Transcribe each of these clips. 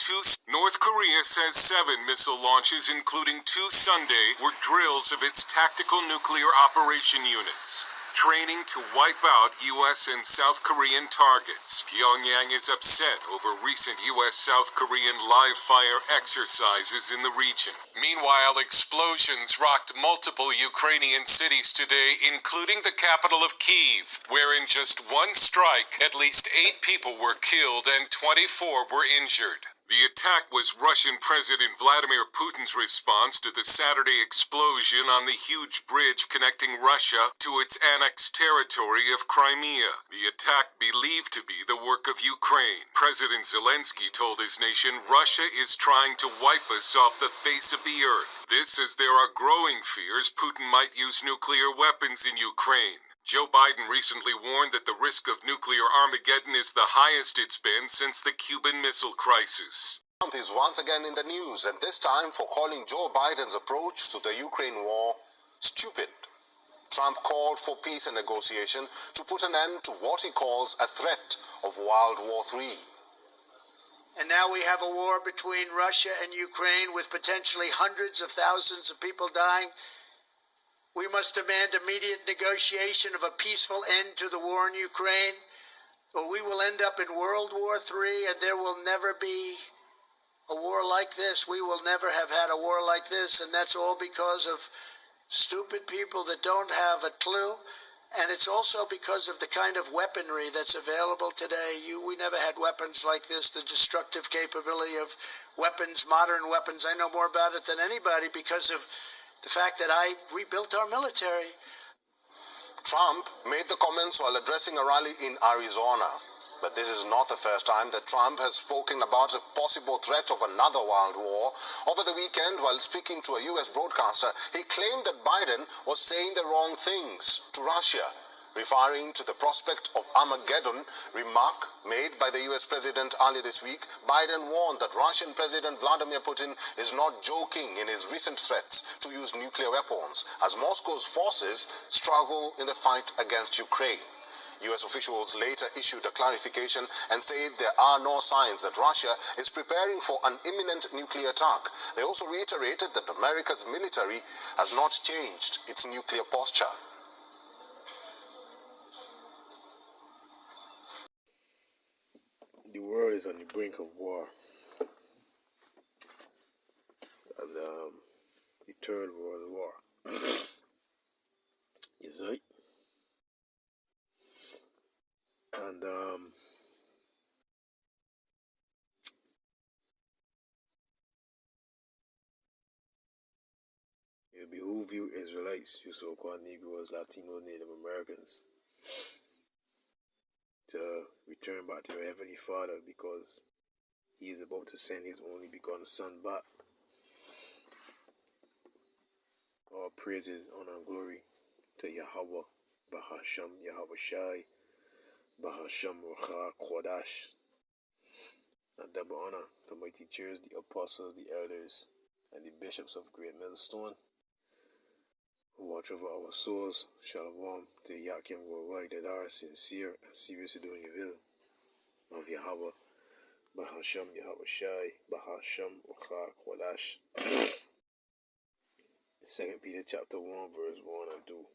North Korea says 7 missile launches, including 2 Sunday, were drills of its tactical nuclear operation units, training to wipe out U.S. and South Korean targets. Pyongyang is upset over recent U.S.-South Korean live-fire exercises in the region. Meanwhile, explosions rocked multiple Ukrainian cities today, including the capital of Kyiv, where in just one strike, at least 8 people were killed and 24 were injured. The attack was Russian President Vladimir Putin's response to the Saturday explosion on the huge bridge connecting Russia to its annexed territory of Crimea. The attack believed to be the work of Ukraine. President Zelensky told his nation Russia is trying to wipe us off the face of the earth. This as there are growing fears Putin might use nuclear weapons in Ukraine. Joe Biden recently warned that the risk of nuclear Armageddon is the highest it's been since the Cuban Missile Crisis. Trump is once again in the news, and this time for calling Joe Biden's approach to the Ukraine war stupid. Trump called for peace and negotiation to put an end to what he calls a threat of World War III. And now we have a war between Russia and Ukraine with potentially hundreds of thousands of people dying. We must demand immediate negotiation of a peaceful end to the war in Ukraine, or we will end up in World War III, and there will never be a war like this. We will never have had a war like this, and that's all because of stupid people that don't have a clue, and it's also because of the kind of weaponry that's available today. We never had weapons like this, the destructive capability of weapons, modern weapons. I know more about it than anybody because of the fact that we built our military. Trump made the comments while addressing a rally in Arizona. But this is not the first time that Trump has spoken about a possible threat of another world war. Over the weekend, while speaking to a U.S. broadcaster, he claimed that Biden was saying the wrong things to Russia, referring to the prospect of Armageddon remark made by the U.S. president earlier this week. Biden warned that Russian President Vladimir Putin is not joking in his recent threats to use nuclear weapons as Moscow's forces struggle in the fight against Ukraine. U.S. officials later issued a clarification and said there are no signs that Russia is preparing for an imminent nuclear attack. They also reiterated that America's military has not changed its nuclear posture. The world is on the brink of war, and the Third World War. Is right, and it behoove you Israelites, you so-called Negroes, Latinos, Native Americans, to return back to your Heavenly Father, because He is about to send His only begotten Son back. All praises, honor, and glory to Yahweh, Bahasham, Yahweh Shai, Bahasham, Rucha, Kodash. And double honor to my teachers, the apostles, the elders, and the bishops of Great Millstone, who watch over our souls. Shalom to Yakim worldwide that are sincere and serious to doing the will of Yahweh, Bahasham, Yahweh Shai, Bahasham, Rucha, Kodash. 2 Peter chapter 1, verse 1 and 2.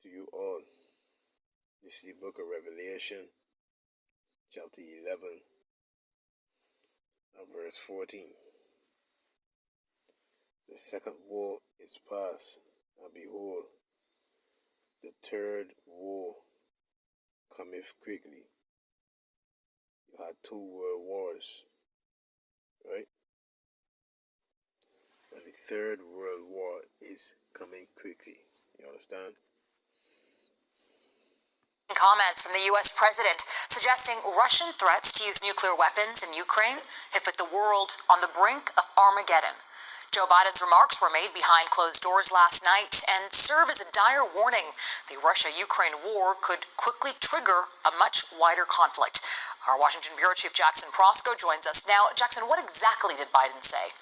To you all, this is the book of Revelation, chapter 11, and verse 14. The second war is past, and behold, the third war cometh quickly. You had 2 world wars, right? And the third world war is coming quickly. You understand? Comments from the U.S. president suggesting Russian threats to use nuclear weapons in Ukraine have put the world on the brink of Armageddon. Joe Biden's remarks were made behind closed doors last night and serve as a dire warning. The Russia-Ukraine war could quickly trigger a much wider conflict. Our Washington Bureau Chief Jackson Prosco joins us now. Jackson, what exactly did Biden say?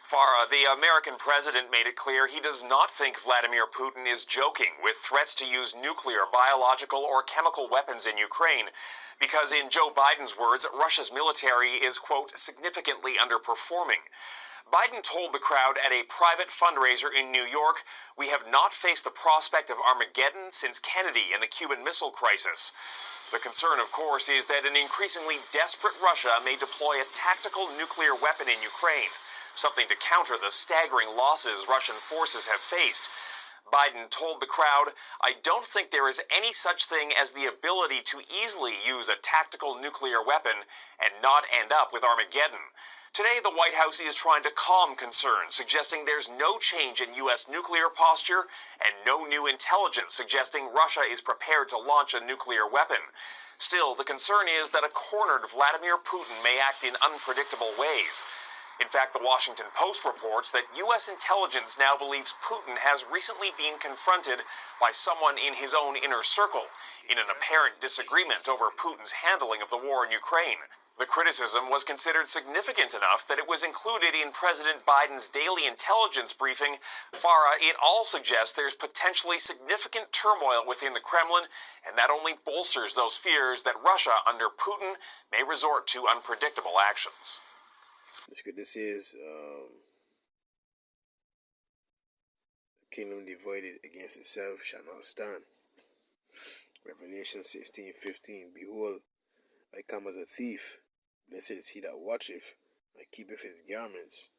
Farah, the American president made it clear he does not think Vladimir Putin is joking with threats to use nuclear, biological, or chemical weapons in Ukraine, because in Joe Biden's words, Russia's military is, quote, significantly underperforming. Biden told the crowd at a private fundraiser in New York, "We have not faced the prospect of Armageddon since Kennedy and the Cuban Missile Crisis." The concern, of course, is that an increasingly desperate Russia may deploy a tactical nuclear weapon in Ukraine, something to counter the staggering losses Russian forces have faced. Biden told the crowd, "I don't think there is any such thing as the ability to easily use a tactical nuclear weapon and not end up with Armageddon." Today, the White House is trying to calm concerns, suggesting there's no change in U.S. nuclear posture and no new intelligence suggesting Russia is prepared to launch a nuclear weapon. Still, the concern is that a cornered Vladimir Putin may act in unpredictable ways. In fact, the Washington Post reports that U.S. intelligence now believes Putin has recently been confronted by someone in his own inner circle in an apparent disagreement over Putin's handling of the war in Ukraine. The criticism was considered significant enough that it was included in President Biden's daily intelligence briefing. Farah, it all suggests there's potentially significant turmoil within the Kremlin, and that only bolsters those fears that Russia, under Putin, may resort to unpredictable actions. The scripture says, kingdom divided against itself shall not stand. Revelation 16:15. Behold, I come as a thief. Blessed is he that watcheth, and keepeth his garments,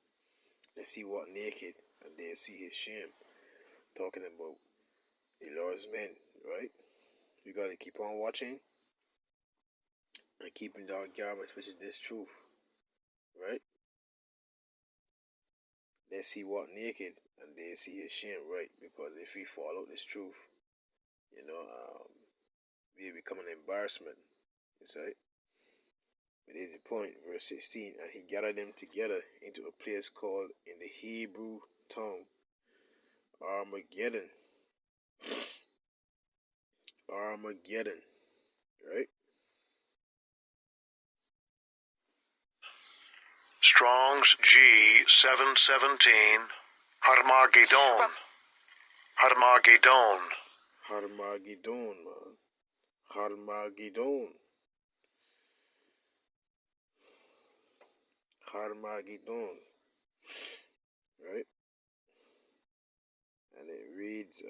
lest he walk naked, and they see his shame. Talking about the Lord's men, right? You got to keep on watching, and keeping our garments, which is this truth, right? Lest he walk naked, and they see his shame, right? Because if we follow this truth, we become an embarrassment, you see? But here's the point, verse 16, and he gathered them together into a place called in the Hebrew tongue Armageddon. Armageddon, right? Strong's G 717, Harmageddon. Harmageddon. Harmageddon, man. Harmageddon. Harmageddon, right? And it reads, it's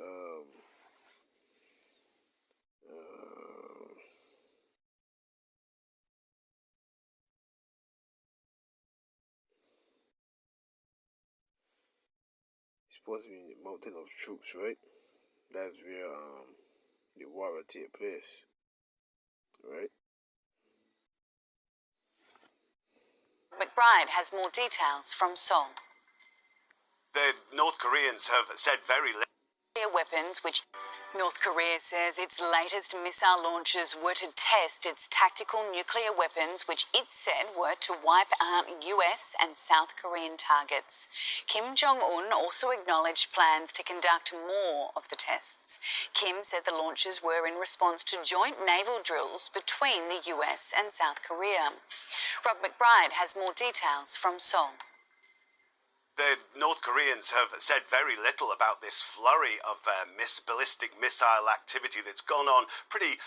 supposed to be the mountain of troops, right? That's where the war will take place, right? McBride has more details from Seoul. The North Koreans have said very little. Weapons, which North Korea says its latest missile launches were to test its tactical nuclear weapons, which it said were to wipe out US and South Korean targets. Kim Jong-un also acknowledged plans to conduct more of the tests. Kim said the launches were in response to joint naval drills between the US and South Korea. Rob McBride has more details from Seoul. The North Koreans have said very little about this flurry of ballistic missile activity that's gone on pretty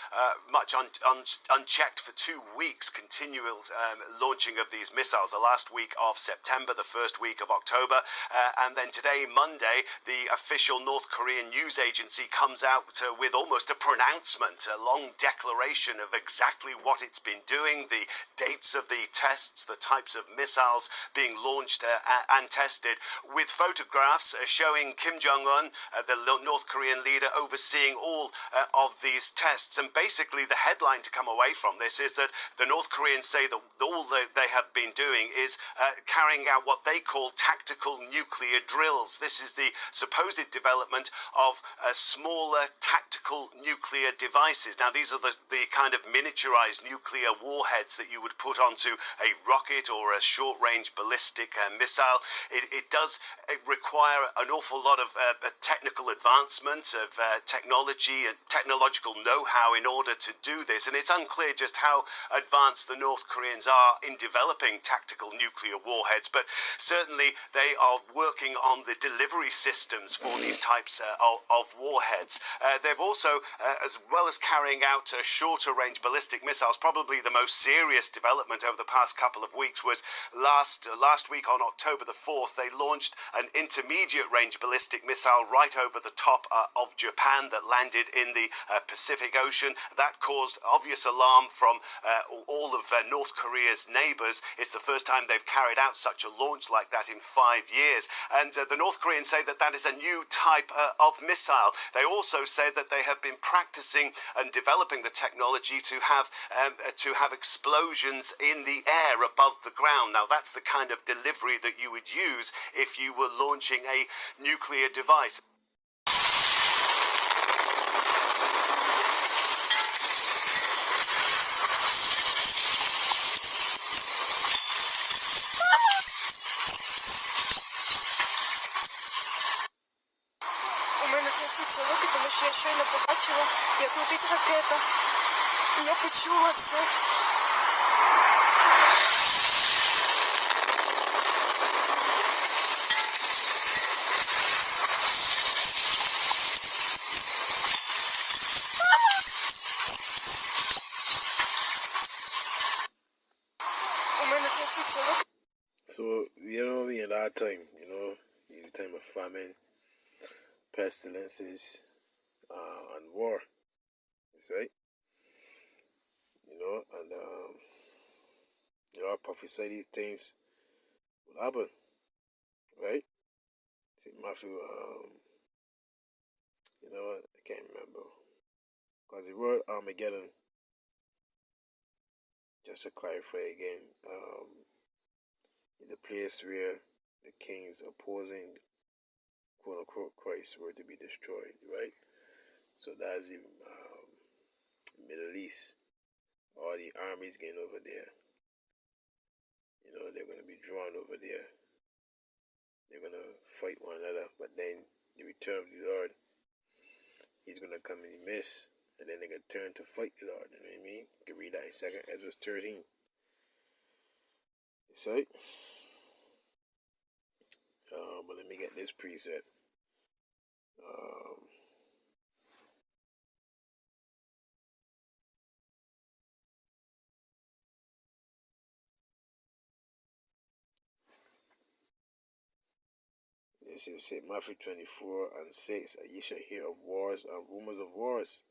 much unchecked for 2 weeks, continual launching of these missiles, the last week of September, the first week of October, and then today, Monday, the official North Korean news agency comes out with almost a pronouncement, a long declaration of exactly what it's been doing, the dates of the tests, the types of missiles being launched and tested, with photographs showing Kim Jong-un, the North Korean leader, overseeing all of these tests. And basically the headline to come away from this is that the North Koreans say that all that they have been doing is carrying out what they call tactical nuclear drills. This is the supposed development of smaller tactical nuclear devices. Now, these are the kind of miniaturized nuclear warheads that you would put onto a rocket or a short-range ballistic missile. it does require an awful lot of technical advancement, of technology and technological know-how in order to do this. And it's unclear just how advanced the North Koreans are in developing tactical nuclear warheads, but certainly they are working on the delivery systems for these types of warheads. They've also, as well as carrying out shorter range ballistic missiles, probably the most serious development over the past couple of weeks was last week on October the 4th, they launched an intermediate range ballistic missile right over the top of Japan that landed in the Pacific Ocean. That caused obvious alarm from all of North Korea's neighbors. It's the first time they've carried out such a launch like that in 5 years. And the North Koreans say that that is a new type of missile. They also say that they have been practicing and developing the technology to have explosions in the air above the ground. Now, that's the kind of delivery that you would use if you were launching a nuclear device. У мене трясуться руки, тому що я щойно побачила, як летить ракета. І я почула це. У мене трясуться руки. So, in that time, in the time of famine, pestilences, and war. You see? And prophesy these things will happen, right? See, Matthew, I can't remember. Because the word Armageddon, just to clarify again, is the place where the kings opposing quote-unquote Christ were to be destroyed, right? So that's the Middle East. All the armies getting over there. They're going to be drawn over there. They're going to fight one another. But then the return of the Lord, he's going to come in the midst. And then they're going to turn to fight the Lord. You know what I mean? You can read that in 2 Ezra 13. You see? But let me get this preset. This is Matthew 24 and 6. You shall hear of wars and rumors of wars.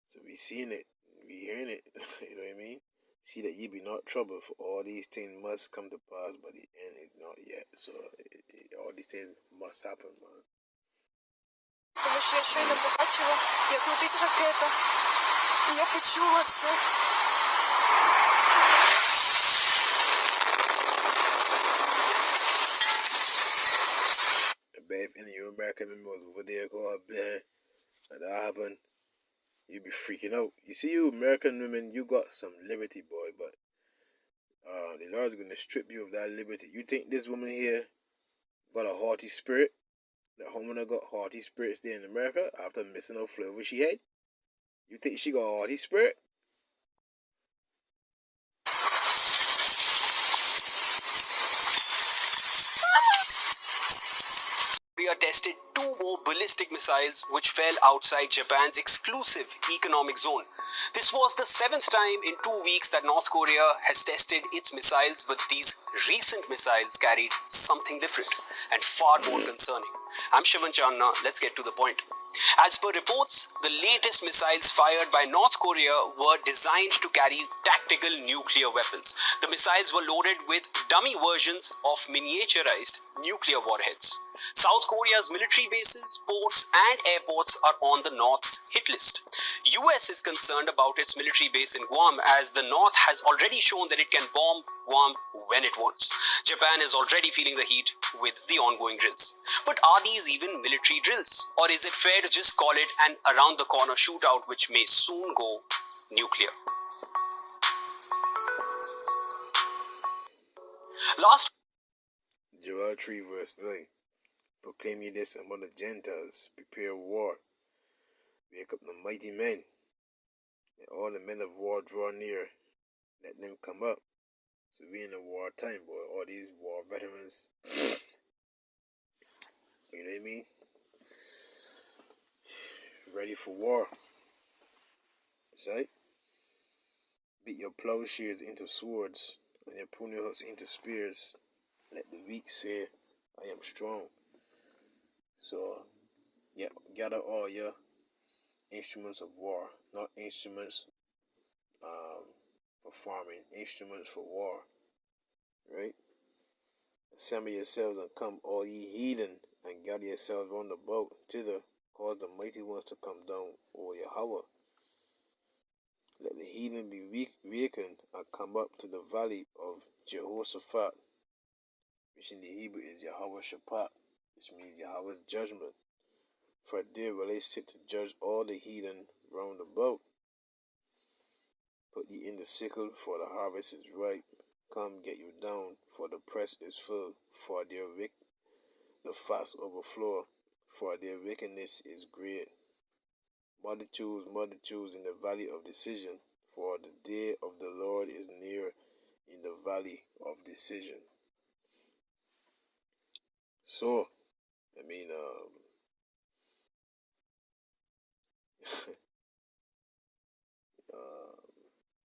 So we seeing it, we hearing it. You know what I mean? See that ye be not troubled, for all these things must come to pass, but the end is not yet. So all these things must happen, man. Тому що я щойно побачила, як летить ракета. І я почула це. I bet if any of you American members over there go up there and that happened, you be freaking out. You see, you American women, you got some liberty, boy, but the Lord's gonna strip you of that liberty. You think this woman here got a haughty spirit? That woman got haughty spirits there in America after missing her flavor she had? You think she got a haughty spirit? Korea tested 2 more ballistic missiles which fell outside Japan's exclusive economic zone. This was the 7th time in 2 weeks that North Korea has tested its missiles, but these recent missiles carried something different and far more concerning. I'm Shivan Channa. Let's get to the point. As per reports, the latest missiles fired by North Korea were designed to carry tactical nuclear weapons. The missiles were loaded with dummy versions of miniaturized nuclear warheads. South Korea's military bases, ports and airports are on the North's hit list. US is concerned about its military base in Guam, as the North has already shown that it can bomb Guam when it wants. Japan is already feeling the heat with the ongoing drills. But are these even military drills? Or is it fair to just call it an around-the-corner shootout which may soon go nuclear? Joel 3 verse 9. Proclaim ye this among the Gentiles, prepare war, wake up the mighty men, let all the men of war draw near, let them come up. So we in a war time, boy, all these war veterans, you know what I mean? Ready for war. See? Beat your plowshares into swords, and your pruning hooks into spears. Let the weak say, I am strong. So, yeah, gather all your instruments of war, not instruments for farming, instruments for war, right? Assemble yourselves and come, all ye heathen, and gather yourselves round about thither, cause the mighty ones to come down, O Yahweh. Let the heathen be wakened and come up to the valley of Jehoshaphat, which in the Hebrew is Yahweh Shaphat, which means Yahweh's judgment. For there will I sit to judge all the heathen round about. Put ye in the sickle, for the harvest is ripe. Come, get you down, for the press is full, for the fast overflow, for their wickedness is great. Multitudes, multitudes in the valley of decision, for the day of the Lord is near in the valley of decision. So, I mean,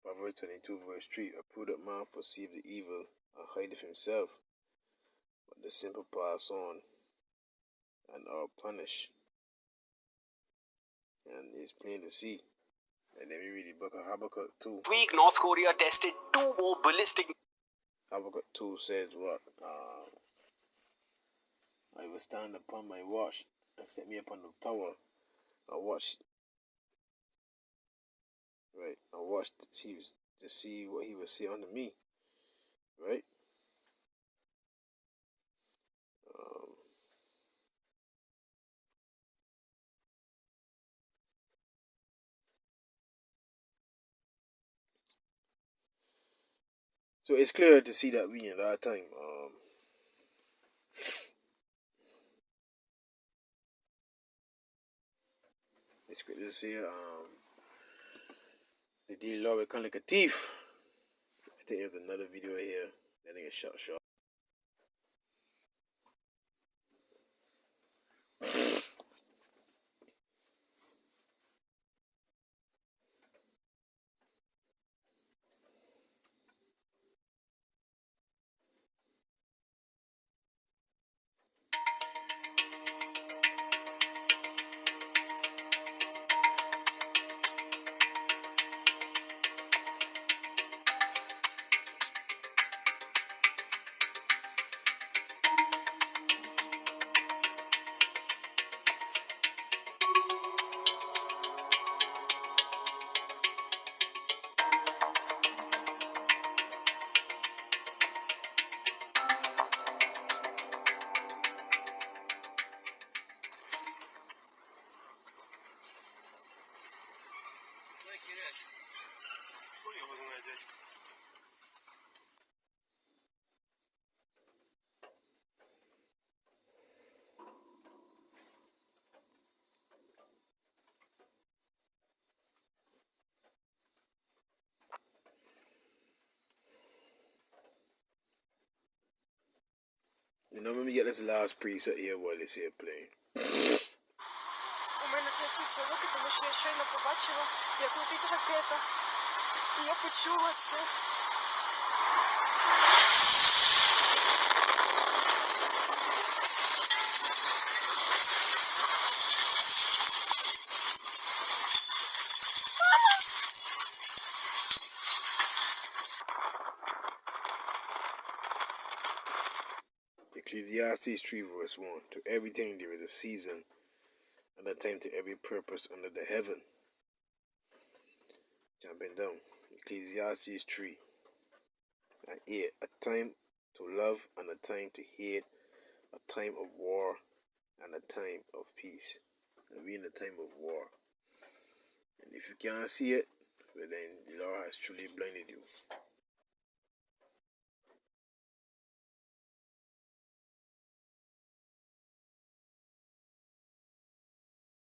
Proverbs 22 verse 3, a prudent man foreseeth the evil and hideth himself, but the simple pass on and are punished. And it's plain to see. And then we read the book of Habakkuk 2. Week, North Korea tested 2 more ballistic. Habakkuk 2 says what? I will stand upon my watch and set me upon the tower and watch. Right, and watch to see what he will say unto me. Right? So it's clear to see that we in our time. It's good to see the daily law will come like a thief. I think there's another video here. That nigga shot. You know, let me get this last preset here while it's here playing. У мене трясуться руки, тому що я щойно побачила, як летить ракета. І я почула це. Ecclesiastes 3 verse 1. To everything there is a season, and a time to every purpose under the heaven. Jumping down. Ecclesiastes 3 and 8. A time to love and a time to hate, a time of war and a time of peace. And we in a time of war. And if you can't see it, well then the Lord has truly blinded you.